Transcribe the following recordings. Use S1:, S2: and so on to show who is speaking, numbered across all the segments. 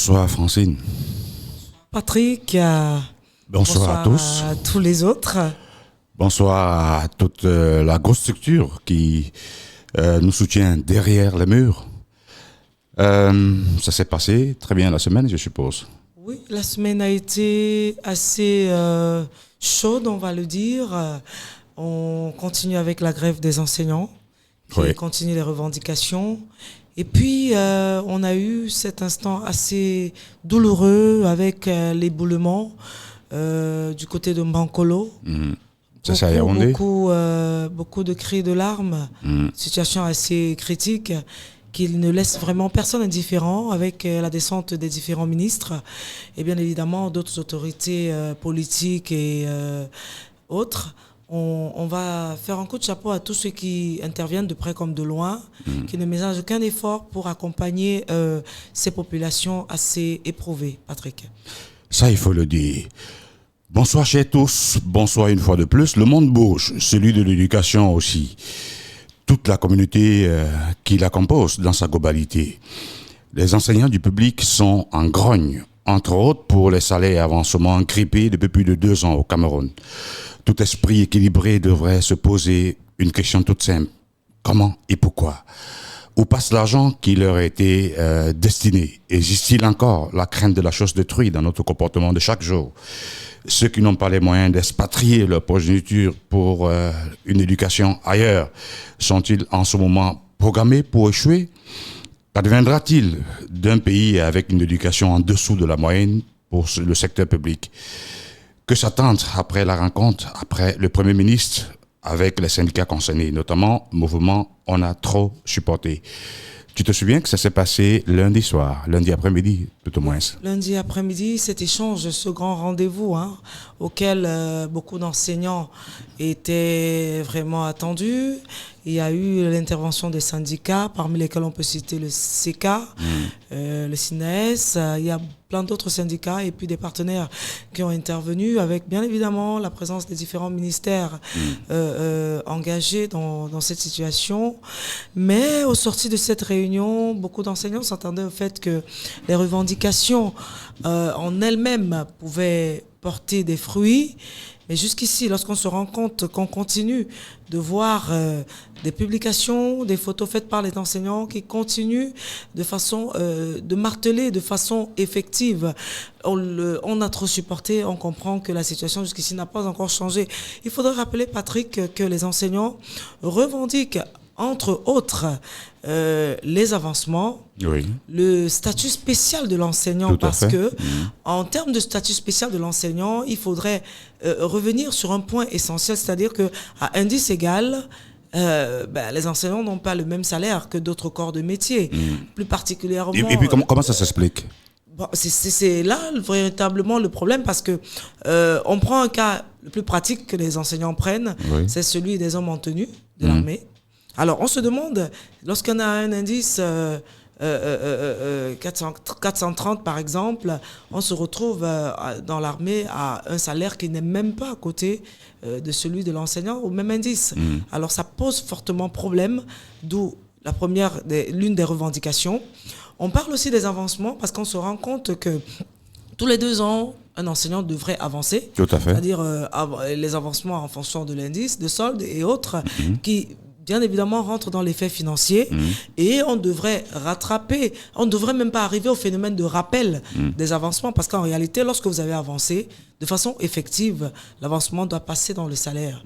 S1: Bonsoir Francine.
S2: Patrick,
S1: Bonsoir à tous.
S2: à tous les autres.
S1: Bonsoir à toute la grosse structure qui nous soutient derrière les murs. Ça s'est passé très bien la semaine, je suppose.
S2: Oui, la semaine a été assez chaude, on va le dire. On continue avec la grève des enseignants, qui continue les revendications. Et puis, on a eu cet instant assez douloureux avec l'éboulement du côté de Mbankolo.
S1: C'est ça, Yaoundé.
S2: Beaucoup de cris de larmes, situation assez critique qui ne laisse vraiment personne indifférent avec la descente des différents ministres et bien évidemment d'autres autorités politiques et autres. On va faire un coup de chapeau à tous ceux qui interviennent de près comme de loin, qui ne ménagent aucun effort pour accompagner ces populations assez éprouvées. Patrick.
S1: Ça, il faut le dire. Bonsoir chez tous, bonsoir une fois de plus. Le monde bouge, celui de l'éducation aussi. Toute la communauté qui la compose dans sa globalité. Les enseignants du public sont en grogne, entre autres pour les salaires et avancements grippés depuis plus de 2 ans au Cameroun. Tout esprit équilibré devrait se poser une question toute simple. Comment et pourquoi ? Où passe l'argent qui leur a été destiné ? Existe-t-il encore la crainte de la chose détruite dans notre comportement de chaque jour ? Ceux qui n'ont pas les moyens d'expatrier leur progéniture pour une éducation ailleurs, sont-ils en ce moment programmés pour échouer ? Qu'adviendra-t-il d'un pays avec une éducation en dessous de la moyenne pour le secteur public ? Que s'attendre après la rencontre, après le Premier ministre avec les syndicats concernés, notamment le mouvement On a trop supporté. Tu te souviens que ça s'est passé lundi soir, lundi après-midi, tout au moins.
S2: Lundi après-midi, cet échange, ce grand rendez-vous auquel beaucoup d'enseignants étaient vraiment attendus. Il y a eu l'intervention des syndicats, parmi lesquels on peut citer le CK, le SINES. Il y a plein d'autres syndicats et puis des partenaires qui ont intervenu avec bien évidemment la présence des différents ministères engagés dans cette situation. Mais au sorti de cette réunion, beaucoup d'enseignants s'attendaient au fait que les revendications en elles-mêmes pouvaient porter des fruits. Mais jusqu'ici, lorsqu'on se rend compte qu'on continue de voir des publications, des photos faites par les enseignants qui continuent de façon de marteler de façon effective, on a trop supporté, on comprend que la situation jusqu'ici n'a pas encore changé. Il faudrait rappeler, Patrick, que les enseignants revendiquent entre autres les avancements, le statut spécial de l'enseignant, parce que en termes de statut spécial de l'enseignant, il faudrait revenir sur un point essentiel, c'est-à-dire que à indice égal, les enseignants n'ont pas le même salaire que d'autres corps de métier, plus particulièrement.
S1: Et puis comment ça s'explique ?
S2: Bon, c'est là véritablement le problème, parce que on prend un cas le plus pratique que les enseignants prennent, c'est celui des hommes en tenue de l'armée. Alors, on se demande, lorsqu'on a un indice 430 par exemple, on se retrouve dans l'armée à un salaire qui n'est même pas à côté de celui de l'enseignant au même indice. Alors, ça pose fortement problème, d'où l'une des revendications. On parle aussi des avancements parce qu'on se rend compte que tous les 2 ans, un enseignant devrait avancer.
S1: Tout à fait.
S2: C'est-à-dire les avancements en fonction de l'indice, de solde et autres qui bien évidemment rentre dans les faits financiers et on devrait rattraper, on ne devrait même pas arriver au phénomène de rappel des avancements, parce qu'en réalité, lorsque vous avez avancé, de façon effective, l'avancement doit passer dans le salaire.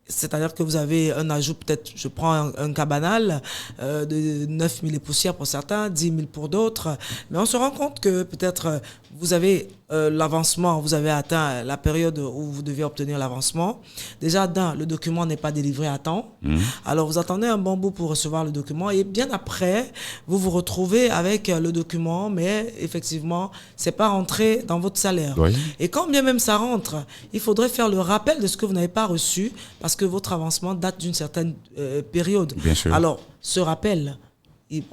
S2: C'est-à-dire que vous avez un ajout, peut-être, je prends un cas banal, de 9 000 et poussières pour certains, 10 000 pour d'autres. Mais on se rend compte que peut-être vous avez l'avancement, vous avez atteint la période où vous devez obtenir l'avancement. Déjà, le document n'est pas délivré à temps. Alors, vous attendez un bon bout pour recevoir le document et bien après, vous vous retrouvez avec le document, mais effectivement, c'est pas rentré dans votre salaire. Et quand bien même ça rentre, il faudrait faire le rappel de ce que vous n'avez pas reçu parce que votre avancement date d'une certaine période.
S1: Bien sûr.
S2: Alors, ce rappel,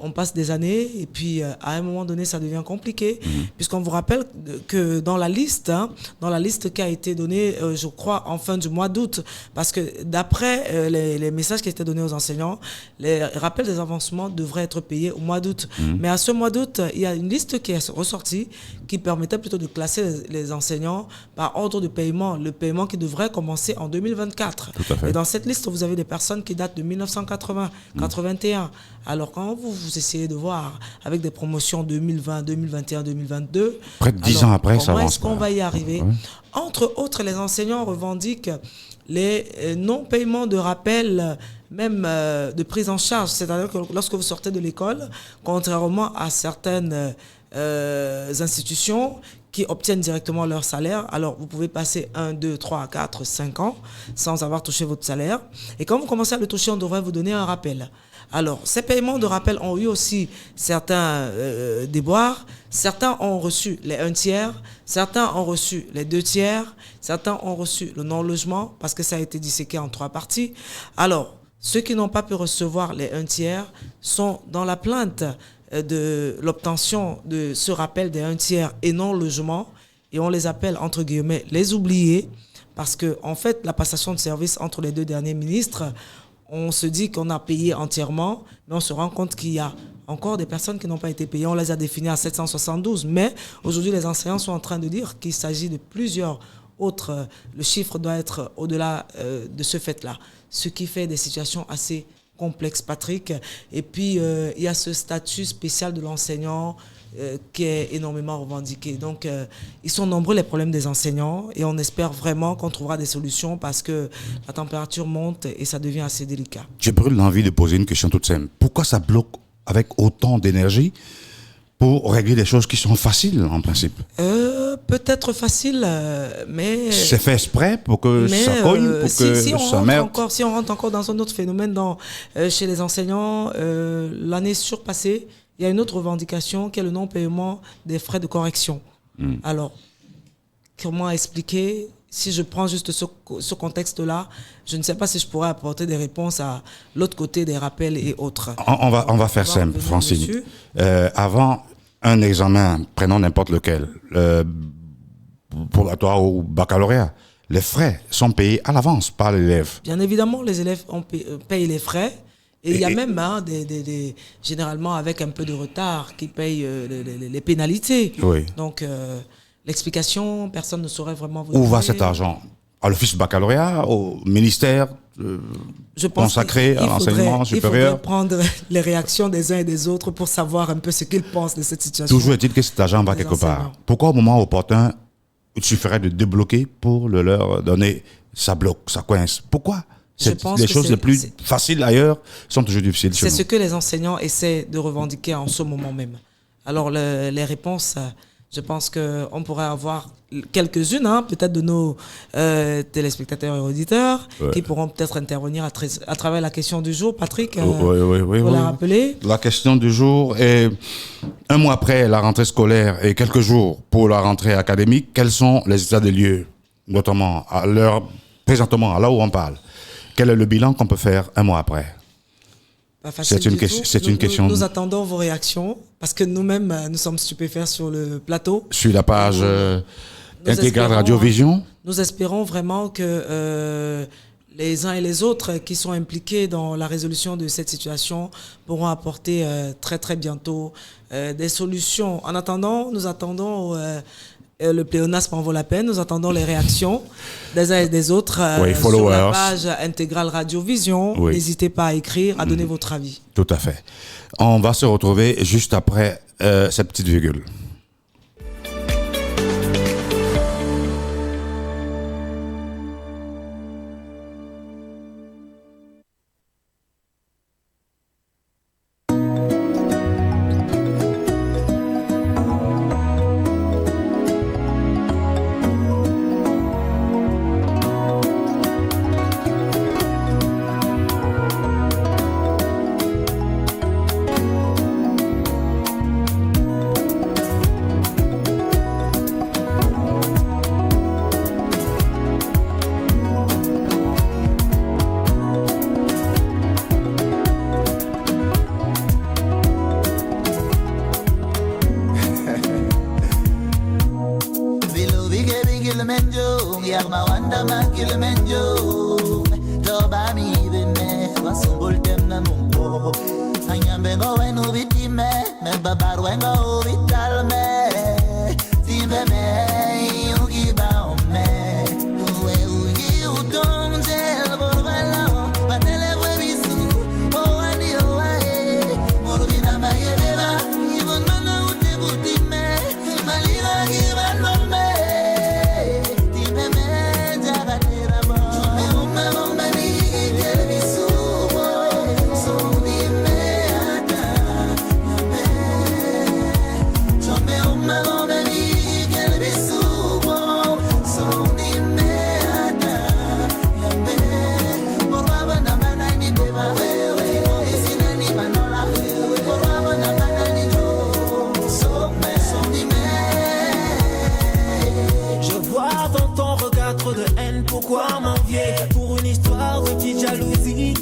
S2: on passe des années et puis à un moment donné, ça devient compliqué. Puisqu'on vous rappelle que dans la liste qui a été donnée, je crois, en fin du mois d'août, parce que d'après les messages qui étaient donnés aux enseignants, les rappels des avancements devraient être payés au mois d'août. Mais à ce mois d'août, il y a une liste qui est ressortie qui permettait plutôt de classer les enseignants par ordre de paiement, le paiement qui devrait commencer en 2024.
S1: Tout à fait.
S2: Et dans cette liste, vous avez des personnes qui datent de 1980, 81. Alors quand vous essayez de voir avec des promotions 2020, 2021, 2022,
S1: près de 10 ans après, ça avance.
S2: Comment est-ce qu'on va y arriver? Entre autres, les enseignants revendiquent les non-paiements de rappel, même de prise en charge. C'est-à-dire que lorsque vous sortez de l'école, contrairement à certaines institutions qui obtiennent directement leur salaire, alors vous pouvez passer 1, 2, 3, 4, 5 ans sans avoir touché votre salaire. Et quand vous commencez à le toucher, on devrait vous donner un rappel. Alors, ces paiements de rappel ont eu aussi certains déboires. Certains ont reçu les 1/3, certains ont reçu les 2/3, certains ont reçu le non-logement parce que ça a été disséqué en 3 parties. Alors, ceux qui n'ont pas pu recevoir les 1/3 sont dans la plainte de l'obtention de ce rappel des 1/3 et non-logement, et on les appelle, entre guillemets, les oubliés, parce que en fait, la passation de service entre les 2 derniers ministres, on se dit qu'on a payé entièrement, mais on se rend compte qu'il y a encore des personnes qui n'ont pas été payées. On les a définies à 772, mais aujourd'hui, les enseignants sont en train de dire qu'il s'agit de plusieurs autres. Le chiffre doit être au-delà de ce fait-là, ce qui fait des situations assez complexes, Patrick. Et puis, il y a ce statut spécial de l'enseignant qui est énormément revendiqué. Donc, ils sont nombreux les problèmes des enseignants et on espère vraiment qu'on trouvera des solutions parce que la température monte et ça devient assez délicat.
S1: J'ai brûle l'envie de poser une question toute simple. Pourquoi ça bloque avec autant d'énergie pour régler des choses qui sont faciles en principe?
S2: Peut-être facile, mais...
S1: C'est fait exprès pour que ça cogne, pour que ça merde?
S2: Si on rentre encore dans un autre phénomène chez les enseignants, l'année surpassée, il y a une autre revendication qui est le non-paiement des frais de correction. Alors, comment expliquer? Si je prends juste ce contexte-là, je ne sais pas si je pourrais apporter des réponses à l'autre côté des rappels et autres.
S1: On va faire simple, Francine. Avant un examen, prenons n'importe lequel, pour la toi au baccalauréat, les frais sont payés à l'avance par l'élève.
S2: Bien évidemment, les élèves payent les frais. Et il y a même généralement avec un peu de retard qui payent les pénalités.
S1: Oui.
S2: Donc l'explication, personne ne saurait vraiment vous
S1: Où
S2: donner.
S1: va cet argent? À l'office baccalauréat, au ministère consacré à l'enseignement supérieur?
S2: Il faudrait prendre les réactions des uns et des autres pour savoir un peu ce qu'ils pensent de cette situation.
S1: Toujours est-il que cet argent va quelque part. Pourquoi au moment opportun, il suffirait de débloquer pour le leur donner? Ça bloque, ça coince. Pourquoi? Les choses les plus faciles ailleurs sont toujours difficiles.
S2: C'est ce que les enseignants essaient de revendiquer en ce moment même. Alors les réponses, je pense qu'on pourrait avoir quelques-unes, peut-être de nos téléspectateurs et auditeurs, qui pourront peut-être intervenir à travers la question du jour. Patrick, pour la rappeler.
S1: La question du jour est, un mois après la rentrée scolaire et quelques jours pour la rentrée académique, quels sont les états des lieux, notamment présentement, à l'heure où on parle? Quel est le bilan qu'on peut faire un mois après?
S2: C'est une question. Nous attendons vos réactions parce que nous-mêmes, nous sommes stupéfaits sur le plateau.
S1: Sur la page intégrale Radio-Vision.
S2: Nous espérons vraiment que les uns et les autres qui sont impliqués dans la résolution de cette situation pourront apporter très très bientôt des solutions. En attendant, nous attendons... le pléonasme en vaut la peine. Nous attendons les réactions des uns et des autres sur la page intégrale Radio-Vision. N'hésitez pas à écrire, à donner votre avis.
S1: Tout à fait. On va se retrouver juste après cette petite virgule.
S3: baby Kilimanjaro, Yarma Wanda ma Kilimanjaro. Toba mi bene, wasungul dem na mumpo. Anyambe go wenu bitime, me babar wengo vital me. Timbe me, yugi ba me. Uwe ugi udon gel borvala, batele webisu, o ani oae. Morbina ma yedeva, ibon mana ute butime, malira giban bombe. Timbe me, jagatera bo. Ume bombe ni gelbisu bo, so di me ata, yambe. Chome ume bombe ni gelbisu bo, so di me ata, yambe. Borwaba na bana ni beba, isina ni manola, borwaba na bana ni jo, so di me.
S4: Je vois dans ton regard trop de haine, pourquoi m'envier pour une histoire de petite jalousie?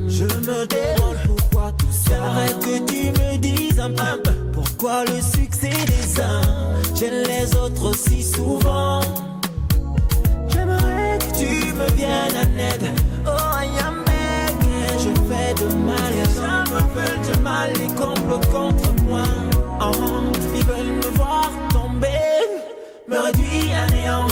S4: Je me demande pourquoi tout ça. J'aimerais que tu me dises un peu pourquoi le succès des uns gêne les autres aussi souvent. J'aimerais que tu me viennes en aide. Oh, I am begging. Je fais de mal, et ça me fait de mal, les complots contre moi. Ils veulent me voir tomber, me réduire à néant.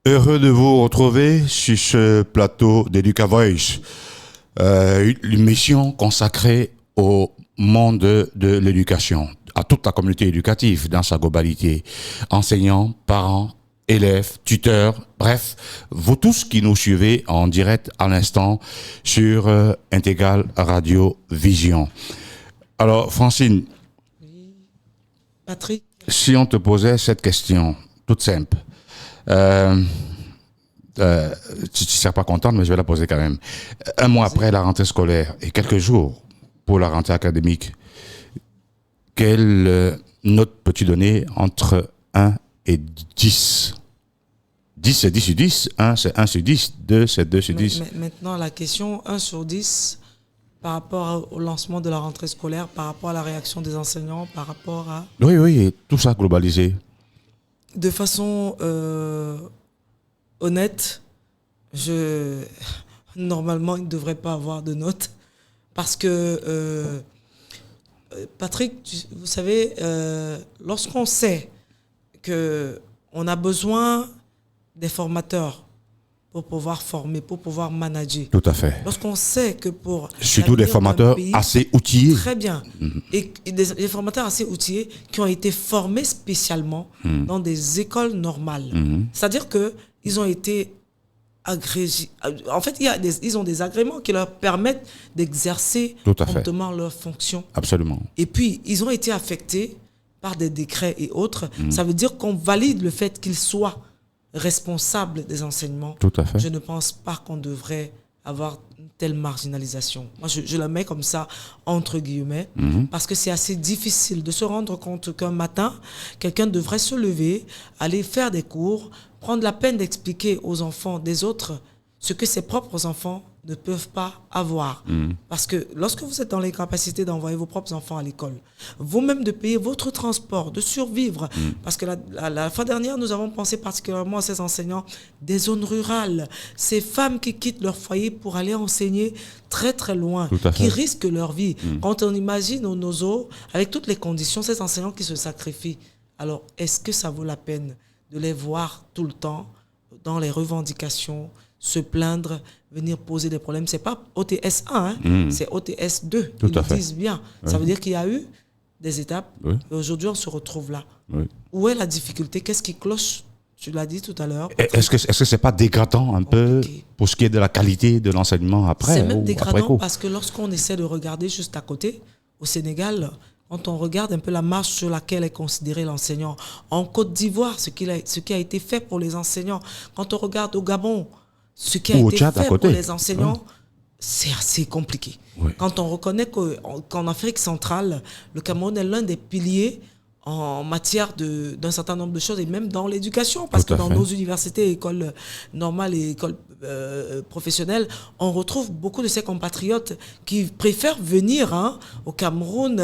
S1: Heureux de vous retrouver sur ce plateau d'Educa Voice, une mission consacrée au monde de l'éducation, à toute la communauté éducative dans sa globalité, enseignants, parents, élèves, tuteurs, bref, vous tous qui nous suivez en direct à l'instant sur Intégral Radio Vision. Alors Francine,
S2: Patrick,
S1: si on te posait cette question toute simple, tu ne seras pas contente, mais je vais la poser quand même. Un mois après la rentrée scolaire et quelques jours pour la rentrée académique, quelle note peux-tu donner entre 1 et 10? 10 c'est 10 sur 10, 1 c'est 1 sur 10, 2 c'est 2 sur 10.
S2: Maintenant, la question 1 sur 10, par rapport au lancement de la rentrée scolaire, par rapport à la réaction des enseignants, par rapport à...
S1: Oui, et tout ça globalisé.
S2: De façon honnête, normalement, il ne devrait pas avoir de notes. Parce que, Patrick, vous savez, lorsqu'on sait qu'on a besoin des formateurs pour pouvoir former, pour pouvoir manager.
S1: Tout à fait.
S2: Lorsqu'on sait que pour...
S1: Surtout des formateurs assez outillés.
S2: Très bien. Et des formateurs assez outillés qui ont été formés spécialement dans des écoles normales. C'est-à-dire qu'ils ont été agrégés. En fait, ils ont des agréments qui leur permettent d'exercer promptement leurs fonctions.
S1: Absolument.
S2: Et puis, ils ont été affectés par des décrets et autres. Ça veut dire qu'on valide le fait qu'ils soient responsable des enseignements.
S1: Tout à fait.
S2: Je ne pense pas qu'on devrait avoir une telle marginalisation. Moi, je la mets comme ça, entre guillemets, parce que c'est assez difficile de se rendre compte qu'un matin, quelqu'un devrait se lever, aller faire des cours, prendre la peine d'expliquer aux enfants des autres ce que ses propres enfants ne peuvent pas avoir. Parce que lorsque vous êtes dans les capacités d'envoyer vos propres enfants à l'école, vous-même de payer votre transport, de survivre, parce que la fois dernière, nous avons pensé particulièrement à ces enseignants des zones rurales, ces femmes qui quittent leur foyer pour aller enseigner très très loin, qui risquent leur vie. Quand on imagine au Nozo, avec toutes les conditions, ces enseignants qui se sacrifient, alors est-ce que ça vaut la peine de les voir tout le temps dans les revendications, se plaindre, venir poser des problèmes? C'est pas OTS 1, c'est OTS 2. Ils le disent bien. Ça veut dire qu'il y a eu des étapes. Et aujourd'hui, on se retrouve là. Où est la difficulté? Qu'est-ce qui cloche? Tu l'as dit tout à l'heure.
S1: Est-ce que c'est pas dégradant un peu pour ce qui est de la qualité de l'enseignement après?
S2: C'est même dégradant parce que lorsqu'on essaie de regarder juste à côté, au Sénégal, quand on regarde un peu la marche sur laquelle est considéré l'enseignant, en Côte d'Ivoire, ce qui a été fait pour les enseignants, quand on regarde au Gabon, ce qui a
S1: Ou au
S2: été
S1: Tchad, à
S2: fait
S1: côté.
S2: pour les enseignants, c'est assez compliqué.
S1: Oui.
S2: Quand on reconnaît qu'en Afrique centrale, le Cameroun est l'un des piliers en matière d'un certain nombre de choses, et même dans l'éducation, parce
S1: Tout
S2: que
S1: à
S2: dans
S1: fait.
S2: nos universités, écoles normales et écoles professionnelles, on retrouve beaucoup de ces compatriotes qui préfèrent venir au Cameroun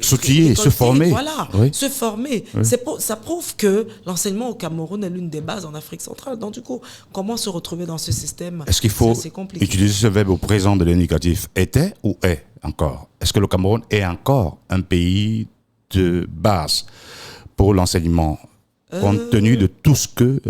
S1: S'outiller, se
S2: récolter,
S1: former.
S2: voilà,
S1: Oui.
S2: se former.
S1: Oui.
S2: Ça prouve que l'enseignement au Cameroun est l'une des bases en Afrique centrale. Donc du coup, comment se retrouver dans ce système?
S1: Est-ce qu'il faut
S2: C'est assez compliqué.
S1: utiliser ce verbe au présent de l'indicatif était ou est encore? Est-ce que le Cameroun est encore un pays de base pour l'enseignement, compte tenu de tout ce que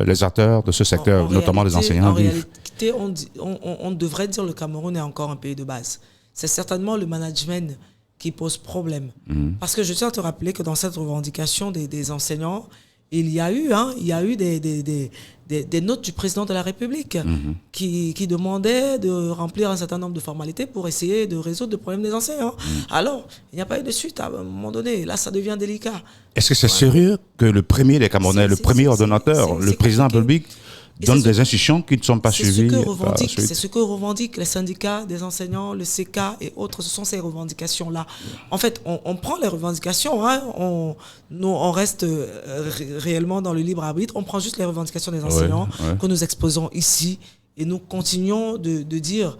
S1: les acteurs de ce secteur, notamment les enseignants,
S2: en
S1: vivent?
S2: réalité, on devrait dire que le Cameroun est encore un pays de base. C'est certainement le management qui pose problème. Parce que je tiens à te rappeler que dans cette revendication des enseignants, il y a eu des notes du président de la République qui demandaient de remplir un certain nombre de formalités pour essayer de résoudre le problème des enseignants. Alors, il n'y a pas eu de suite à un moment donné. Là, ça devient délicat.
S1: Est-ce que c'est sérieux que le premier des Camerounais, le premier ordonnateur, le président de la République, donne des instructions qui ne sont pas suivies par la suite?
S2: C'est ce que revendiquent les syndicats des enseignants, le CK et autres. Ce sont ces revendications-là. En fait, on prend les revendications, nous, on reste réellement dans le libre arbitre. On prend juste les revendications des enseignants que nous exposons ici et nous continuons de dire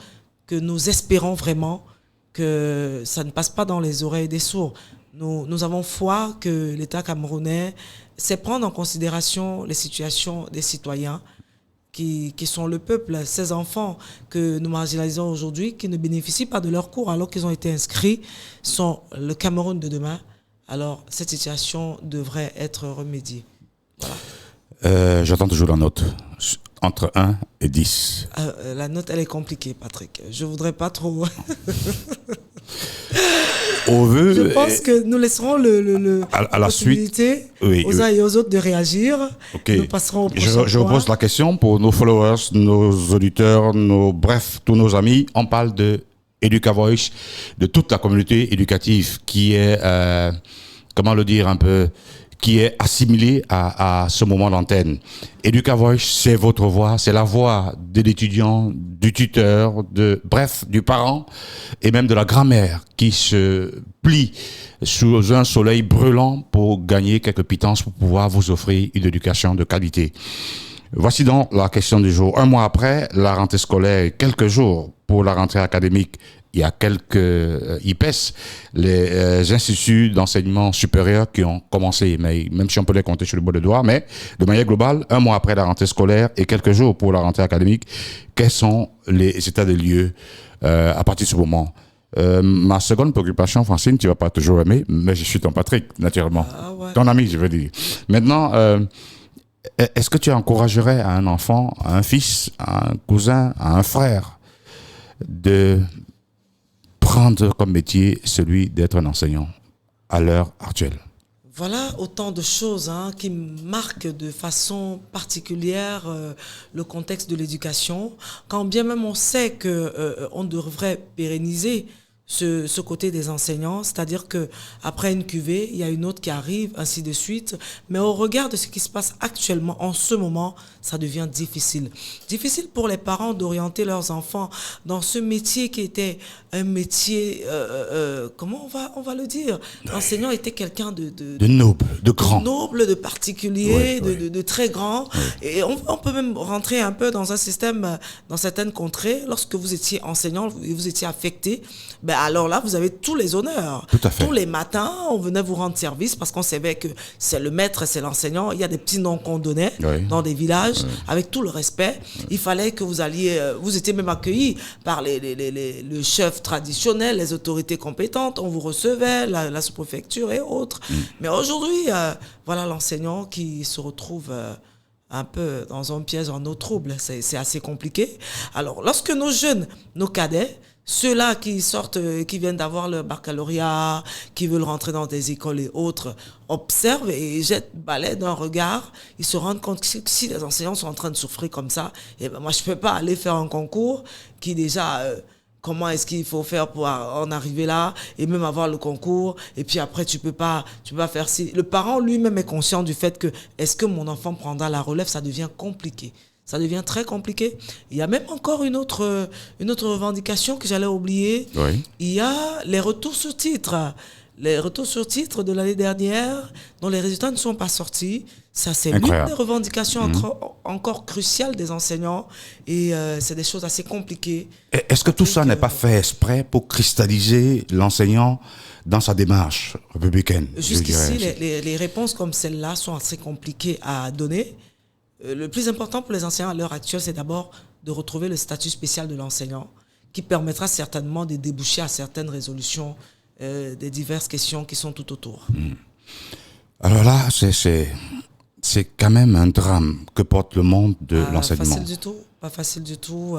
S2: que nous espérons vraiment que ça ne passe pas dans les oreilles des sourds. Nous avons foi que l'État camerounais sait prendre en considération les situations des citoyens qui sont le peuple, ces enfants que nous marginalisons aujourd'hui, qui ne bénéficient pas de leurs cours alors qu'ils ont été inscrits, sont le Cameroun de demain. Alors, cette situation devrait être remédiée. Voilà.
S1: J'attends toujours la note. Entre 1 et 10.
S2: La note, elle est compliquée, Patrick. Je voudrais pas trop... Je pense que nous laisserons
S1: à la
S2: possibilité
S1: suite,
S2: aux uns et aux autres de réagir.
S1: Okay.
S2: Nous passerons au prochain
S1: Je
S2: point.
S1: pose la question pour nos followers, nos auditeurs, bref, tous nos amis. On parle de Educa Voice, de toute la communauté éducative qui est, comment le dire un peu, qui est assimilée à ce moment d'antenne. Educa Voice, c'est votre voix, c'est la voix de l'étudiant, du tuteur, bref, du parent et même de la grand-mère qui se plie sous un soleil brûlant pour gagner quelques pitances pour pouvoir vous offrir une éducation de qualité. Voici donc la question du jour. Un mois après la rentrée scolaire et quelques jours pour la rentrée académique, il y a quelques IPES, les instituts d'enseignement supérieur qui ont commencé, mais même si on peut les compter sur le bout des doigts, mais de manière globale, un mois après la rentrée scolaire et quelques jours pour la rentrée académique, quels sont les états des lieux à partir de ce moment? Ma seconde préoccupation, Francine, tu vas pas toujours aimer, mais je suis ton Patrick, naturellement.
S2: Ah ouais.
S1: Ton ami, je veux dire. Maintenant, est-ce que tu encouragerais à un enfant, à un fils, à un cousin, à un frère de prendre comme métier celui d'être un enseignant à l'heure actuelle?
S2: Voilà autant de choses qui marquent de façon particulière le contexte de l'éducation, quand bien même on sait qu'on devrait pérenniser ce côté des enseignants, c'est-à-dire que après une cuvée, il y a une autre qui arrive, ainsi de suite. Mais au regard de ce qui se passe actuellement, en ce moment, ça devient difficile. Difficile pour les parents d'orienter leurs enfants dans ce métier qui était un métier, comment on va le dire? L'enseignant était quelqu'un de
S1: noble, de grand.
S2: De noble, de particulier,
S1: Oui.
S2: de très grand. Oui. Et on peut même rentrer un peu dans un système, dans certaines contrées, lorsque vous étiez enseignant, vous étiez affecté, ben alors là, vous avez tous les honneurs.
S1: Tout à fait.
S2: Tous les matins, on venait vous rendre service parce qu'on savait que c'est le maître, c'est l'enseignant. Il y a des petits noms qu'on donnait dans des villages, avec tout le respect. Il fallait que vous alliez, vous étiez même accueillis par le chef traditionnel, les autorités compétentes. On vous recevait, la sous-préfecture et autres. Mais aujourd'hui, voilà l'enseignant qui se retrouve un peu dans un piège en eau trouble. C'est assez compliqué. Alors, lorsque nos jeunes, nos cadets, ceux-là qui sortent, qui viennent d'avoir le baccalauréat, qui veulent rentrer dans des écoles et autres, observent et jettent balai d'un regard, ils se rendent compte que si les enseignants sont en train de souffrir comme ça, eh ben moi je peux pas aller faire un concours qui déjà, comment est-ce qu'il faut faire pour en arriver là et même avoir le concours, et puis après tu peux pas faire si. Le parent lui-même est conscient du fait que est-ce que mon enfant prendra la relève, ça devient compliqué. ça devient très compliqué. Il y a même encore une autre revendication que j'allais oublier.
S1: Oui.
S2: Il y a les retours sur titre. Les retours sur titre de l'année dernière, dont les résultats ne sont pas sortis. Ça, c'est l'une des revendications encore cruciales des enseignants. Et c'est des choses assez compliquées.
S1: Est-ce que tout ça n'est pas fait exprès pour cristalliser l'enseignant dans sa démarche républicaine?
S2: Jusqu'ici, les réponses comme celle-là sont assez compliquées à donner. Le plus important pour les enseignants à l'heure actuelle, c'est d'abord de retrouver le statut spécial de l'enseignant, qui permettra certainement de déboucher à certaines résolutions des diverses questions qui sont tout autour.
S1: Alors là, c'est quand même un drame que porte le monde de l'enseignement.
S2: Pas facile du tout.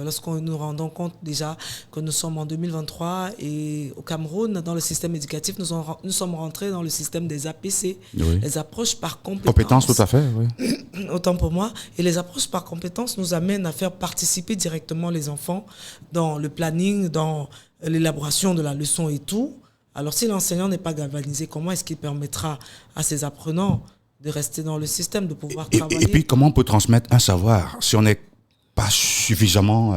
S2: Lorsqu'on nous rendons compte déjà que nous sommes en 2023 et au Cameroun, dans le système éducatif, nous sommes rentrés dans le système des APC, les approches par compétences.
S1: Compétences, tout à fait, oui.
S2: Autant pour moi. Et les approches par compétences nous amènent à faire participer directement les enfants dans le planning, dans l'élaboration de la leçon et tout. Alors si l'enseignant n'est pas galvanisé, comment est-ce qu'il permettra à ses apprenants de rester dans le système, de pouvoir travailler?
S1: Et puis, comment on peut transmettre un savoir si on n'est pas suffisamment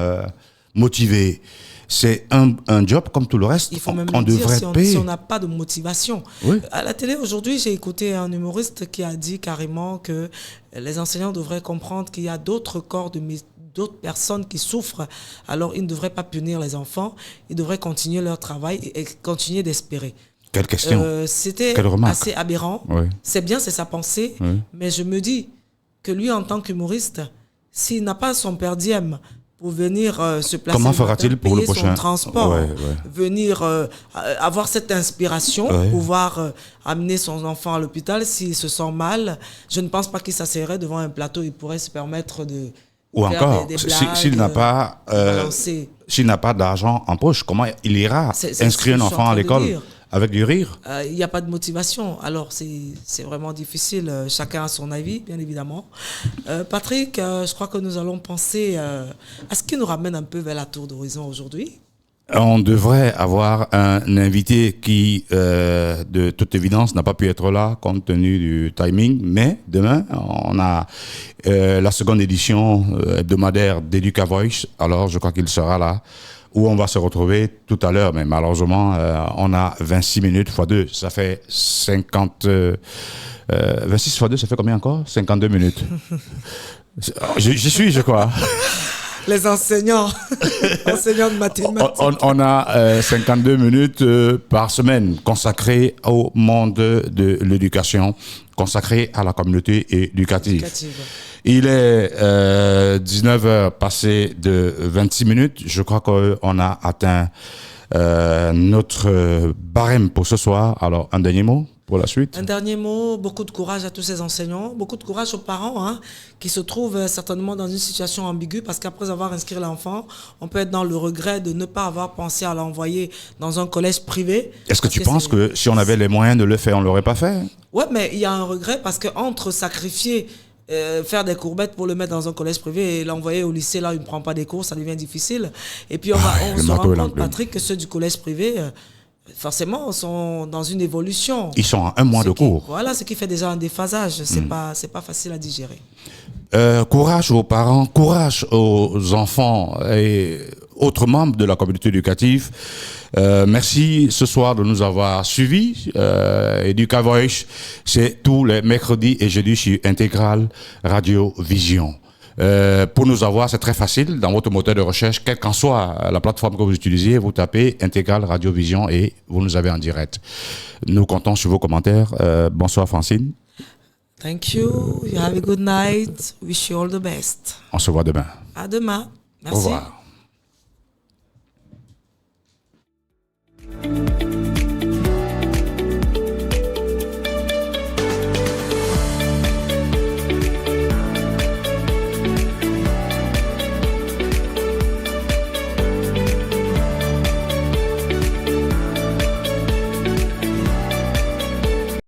S1: motivé? C'est un job comme tout le reste.
S2: Il faut même
S1: on devrait
S2: dire si on n'a pas de motivation.
S1: Oui.
S2: À la télé, aujourd'hui, j'ai écouté un humoriste qui a dit carrément que les enseignants devraient comprendre qu'il y a d'autres corps d'autres personnes qui souffrent. Alors, ils ne devraient pas punir les enfants. Ils devraient continuer leur travail et continuer d'espérer.
S1: Quelle question.
S2: C'était assez aberrant. Oui. C'est bien, c'est sa pensée. Oui. Mais je me dis que lui, en tant qu'humoriste, s'il n'a pas son per diem pour venir se placer,
S1: comment fera-t-il pour le prochain
S2: son transport, venir avoir cette inspiration, pouvoir amener son enfant à l'hôpital s'il se sent mal, je ne pense pas qu'il s'asseoirait devant un plateau. Il pourrait se permettre de
S1: ou encore, s'il n'a pas d'argent en poche, comment il ira inscrire un enfant à l'école? Avec du rire.
S2: Il n'y a pas de motivation. Alors, c'est vraiment difficile. Chacun a son avis, bien évidemment. Patrick, je crois que nous allons penser à ce qui nous ramène un peu vers la tour d'horizon aujourd'hui.
S1: On devrait avoir un invité qui, de toute évidence, n'a pas pu être là compte tenu du timing. Mais demain, on a la seconde édition hebdomadaire d'Educa Voice. Alors, je crois qu'il sera là, où on va se retrouver tout à l'heure. Mais malheureusement, on a 26 minutes x 2. Ça fait 26 x 2, ça fait combien encore? 52 minutes. J'y suis, je crois.
S2: Les enseignants de mathématiques.
S1: On a 52 minutes par semaine consacrées au monde de l'éducation, consacrées à la communauté éducative. Il est 19h passé de 26 minutes. Je crois qu'on a atteint notre barème pour ce soir. Alors, un dernier mot pour la suite?
S2: Un dernier mot, beaucoup de courage à tous ces enseignants, beaucoup de courage aux parents qui se trouvent certainement dans une situation ambiguë parce qu'après avoir inscrit l'enfant, on peut être dans le regret de ne pas avoir pensé à l'envoyer dans un collège privé.
S1: Est-ce que tu penses que si on avait les moyens de le faire, on ne l'aurait pas fait?
S2: Oui, mais il y a un regret parce qu'entre sacrifier faire des courbettes pour le mettre dans un collège privé et l'envoyer au lycée, là, il ne prend pas des cours, ça devient difficile. Et puis, on se rend compte, Patrick, que ceux du collège privé, forcément, sont dans une évolution.
S1: Ils sont à un mois de cours.
S2: Voilà, ce qui fait déjà un déphasage. C'est pas facile à digérer.
S1: Courage aux parents, courage aux enfants et autres membres de la communauté éducative. Merci ce soir de nous avoir suivis. Educa Voice, c'est tous les mercredis et jeudis sur Intégral Radio Vision. Pour nous avoir, c'est très facile. Dans votre moteur de recherche, quelle qu'en soit la plateforme que vous utilisez, vous tapez Intégral Radio Vision et vous nous avez en direct. Nous comptons sur vos commentaires. Bonsoir Francine.
S2: Thank you. You have a good night. Wish you all the best.
S1: On se voit demain.
S2: À demain. Merci.
S1: Au revoir.